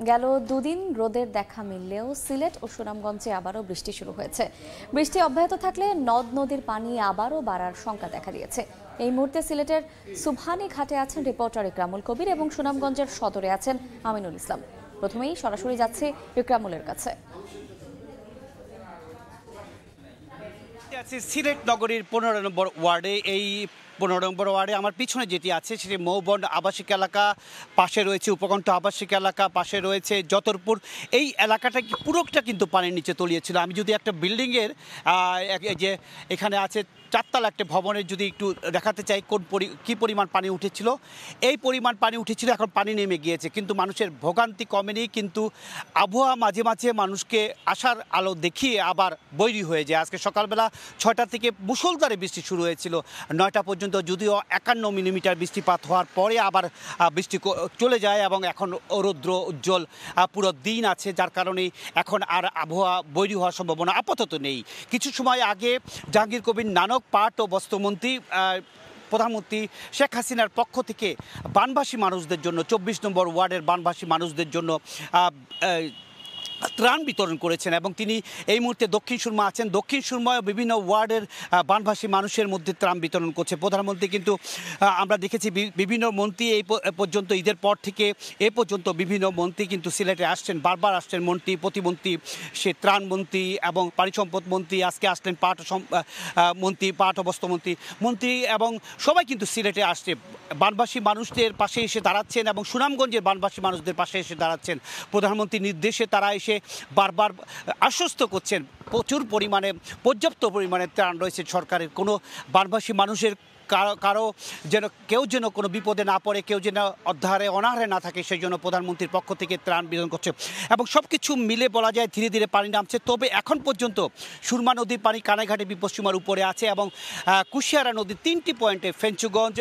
গেল দুদিন রোদের দেখা মিললেও সিলেট ও সুনামগঞ্জে আবারও বৃষ্টি শুরু হয়েছে। বৃষ্টি অব্যাহত থাকলে নদ নদীর পানি আবারও বাড়ার শঙ্কা দেখা দিয়েছে। এই মুহূর্তে সিলেটের সুবহানী ঘাটে আছেন রিপোর্টার ইকরামুল কবির এবং সুনামগঞ্জের সদরে আছেন আমিনুল ইসলাম। প্রথমেই সরাসরি যাচ্ছে ইকরামুলের কাছে। সিলেট নগরীর 15 নম্বর ওয়ার্ডে এই 15 নম্বর ওয়ার্ডে আমার পিছনে যেটি আছে সেটি মৌবন আবাসিক এলাকা, পাশে রয়েছে উপকণ্ঠ আবাসিক এলাকা, পাশে রয়েছে যতরপুর। এই এলাকাটা পুরোটা কিন্তু পানির নিচে তলিয়েছিল। আমি যদি একটা বিল্ডিংয়ের যে এখানে আছে চারতলা একটা ভবনের যদি একটু দেখাতে চাই কী পরিমাণ পানি উঠেছিল, এই পরিমাণ পানি উঠেছিল, এখন পানি নেমে গিয়েছে। কিন্তু মানুষের ভোগান্তি কমেনি, কিন্তু আবহাওয়া মাঝে মাঝে মানুষকে আশার আলো দেখিয়ে আবার বৈরী হয়ে যায়। আজকে সকালবেলা 6টা থেকে মুষলধারে বৃষ্টি শুরু হয়েছিল 9টা পর্যন্ত, যদিও 51 মিলিমিটার বৃষ্টিপাত হওয়ার পরে আবার বৃষ্টি চলে যায় এবং এখন রৌদ্র উজ্জ্বল পুরো দিন আছে, যার কারণে এখন আর আবহাওয়া বৈরী হওয়ার সম্ভাবনা আপাতত নেই। কিছু সময় আগে জাহাঙ্গীর কবির নানক পাট ও বস্ত্রমন্ত্রী প্রধানমন্ত্রী শেখ হাসিনার পক্ষ থেকে বানভাসী মানুষদের জন্য 24 নম্বর ওয়ার্ডের বানভাসী মানুষদের জন্য ত্রাণ বিতরণ করেছেন এবং তিনি এই মুহূর্তে দক্ষিণ সুরমা আছেন। দক্ষিণ সুরমায় বিভিন্ন ওয়ার্ডের বানভাসী মানুষের মধ্যে ত্রাণ বিতরণ করছে প্রধানমন্ত্রী। কিন্তু আমরা দেখেছি বিভিন্ন মন্ত্রী এই পর্যন্ত ঈদের পর থেকে এ পর্যন্ত বিভিন্ন মন্ত্রী কিন্তু সিলেটে আসছেন, বারবার আসছেন। মন্ত্রী, প্রতিমন্ত্রী, সে ত্রাণমন্ত্রী এবং পানি সম্পদ মন্ত্রী, আজকে আসলেন মন্ত্রী, পাট ও বস্ত্রমন্ত্রী মন্ত্রী, এবং সবাই কিন্তু সিলেটে আসছে, বানভাসী মানুষদের পাশে এসে দাঁড়াচ্ছেন এবং সুনামগঞ্জের বানভাসী মানুষদের পাশে এসে দাঁড়াচ্ছেন। প্রধানমন্ত্রীর নির্দেশে তারা এসে বারবার আশ্বস্ত করছেন প্রচুর পরিমাণে, পর্যাপ্ত পরিমাণে ত্রাণ রয়েছে সরকারের। কোনো বানভাসী মানুষের কারো কেউ যেন কোনো বিপদে না পড়ে, কেউ যেন অনাহারে না থাকে, সেই জন্য প্রধানমন্ত্রীর পক্ষ থেকে ত্রাণ বিতরণ করছে। এবং সব কিছু মিলে বলা যায় ধীরে ধীরে পানি নামছে। তবে এখন পর্যন্ত সুরমা নদীর পানি কানাইঘাটে বিপদসীমার উপরে আছে এবং কুশিয়ারা নদীর 3টি পয়েন্টে, ফেঞ্চুগঞ্জ,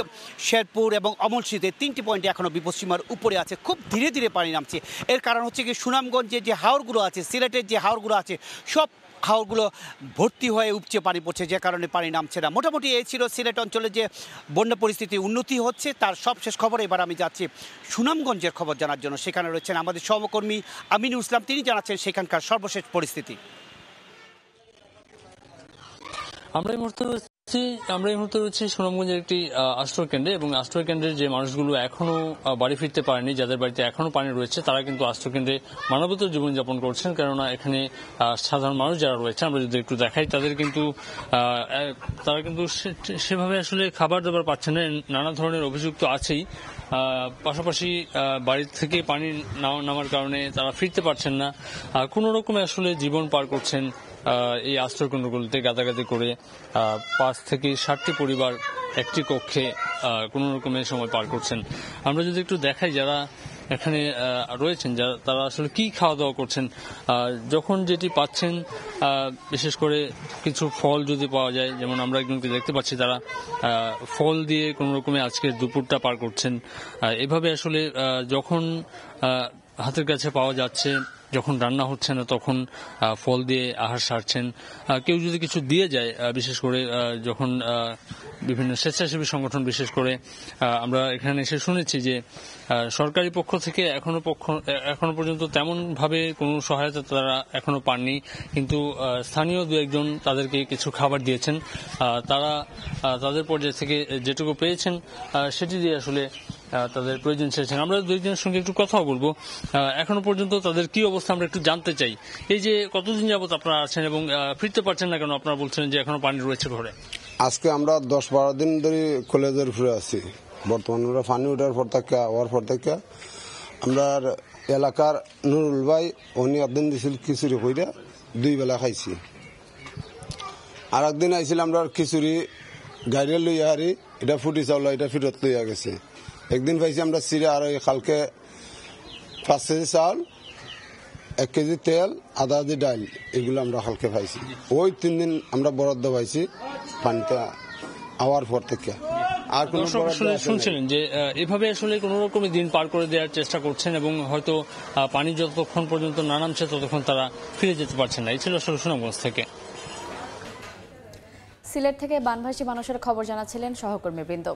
শেরপুর এবং অমলসিতে 3টি পয়েন্টে এখনও বিপদসীমার উপরে আছে। খুব ধীরে ধীরে পানি নামছে। এর কারণ হচ্ছে কি, সুনামগঞ্জের যে হাওরগুলো আছে, সিলেটের যে হাওরগুলো আছে, সব হাওরগুলো ভর্তি হয়ে উপচে পানি পড়ছে, যে কারণে পানি নামছে না। মোটামুটি এই ছিল সিলেট অঞ্চলে যে বন্যা পরিস্থিতি উন্নতি হচ্ছে তার সবশেষ খবর। এবার আমি যাচ্ছি সুনামগঞ্জের খবর জানার জন্য। সেখানে রয়েছেন আমাদের সহকর্মী আমিনুল ইসলাম, তিনি জানাচ্ছেন সেখানকার সর্বশেষ পরিস্থিতি। আমরা এই মুহূর্তে রয়েছি সুনামগঞ্জের একটি আশ্রয় কেন্দ্রে, এবং আশ্রয় কেন্দ্রের যে মানুষগুলো এখনো বাড়ি ফিরতে পারেনি, যাদের বাড়িতে এখনো পানি রয়েছে, তারা কিন্তু আশ্রয় কেন্দ্রে মানবতার জীবনযাপন করছেন। কেননা এখানে সাধারণ মানুষ যারা রয়েছে, আমরা যদি একটু দেখাই, তারা কিন্তু সেভাবে আসলে খাবার দাবার পাচ্ছে না। নানা ধরনের অভিযোগ তো আছেই, পাশাপাশি বাড়ি থেকে পানি নামার কারণে তারা ফিরতে পারছেন না। কোনো রকমে আসলে জীবন পার করছেন এই আশ্রয়কেন্দ্রগুলোতে গাদাগাদি করে। 5 থেকে 7টি পরিবার একটি কক্ষে কোনো রকমের সময় পার করছেন। আমরা যদি একটু দেখাই যারা এখানে রয়েছেন, তারা আসলে কি খাওয়া দাওয়া করছেন, যখন যেটি পাচ্ছেন, বিশেষ করে কিছু ফল যদি পাওয়া যায়, যেমন আমরা একজনকে দেখতে পাচ্ছি, তারা ফল দিয়ে কোনো রকমে আজকের দুপুরটা পার করছেন। এভাবে আসলে যখন হাতের কাছে পাওয়া যাচ্ছে, যখন রান্না হচ্ছে না, তখন ফল দিয়ে আহার সারছেন। কেউ যদি কিছু দিয়ে যায়, বিশেষ করে যখন বিভিন্ন স্বেচ্ছাসেবী সংগঠন, বিশেষ করে আমরা এখানে এসে শুনেছি যে সরকারি পক্ষ থেকে এখনো পর্যন্ত তেমন ভাবে কোনো সহায়তা তারা এখনো পাননি, কিন্তু স্থানীয় দু একজন তাদেরকে কিছু খাবার দিয়েছেন। তারা তাদের পর্যায় থেকে যেটুকু পেয়েছেন সেটি দিয়ে আসলে তাদের প্রয়োজন ছেড়েছেন। আমরা দুইজনের সঙ্গে একটু কথাও বলবো। এখনো পর্যন্ত তাদের কি অবস্থা আমরা একটু জানতে চাই। এই যে কতদিন যাবত আপনারা আছেন এবং ফিরতে পারছেন না কেন? আপনারা বলছেন যে এখনো পানি রয়েছে ঘরে। আজকে আমরা 10-12 দিন ধরে কলেজের ফিরে আছি। বর্তমানে আমরা পানি ওঠার পর থেকে আমরা এলাকার নুরুল ভাই উনি একদিন দিছিল খিচুড়ি কইরা 2 বেলা খাইছি। আর একদিন আইছিল আমরা খিচুড়ি গাড়ি লইয়া হারি, এটা ফুটি চাউল, এটা ফিরত লইয়া গেছে। একদিন পাইছি আমরা চিড়ে, আর কালকে 5 কেজি চাউল, 1 কেজি তেল, আধা কেজি ডাল, এগুলো আমরা কালকে পাইছি। ওই 3 দিন আমরা বরাদ্দ পাইছি পানিটা আওয়ার পর থেকে। আর কোন শুনছিলেন যে এভাবে আসলে কোন রকমের দিন পার করে দেওয়ার চেষ্টা করছেন, এবং হয়তো পানি যতক্ষণ পর্যন্ত না নামছে ততক্ষণ তারা ফিরে যেতে পারছেন না। এই ছিল আসলে সুনামগঞ্জ থেকে। সিলেট থেকে বানভাসী মানুষের খবর জানাচ্ছিলেন সহকর্মীবৃন্দ।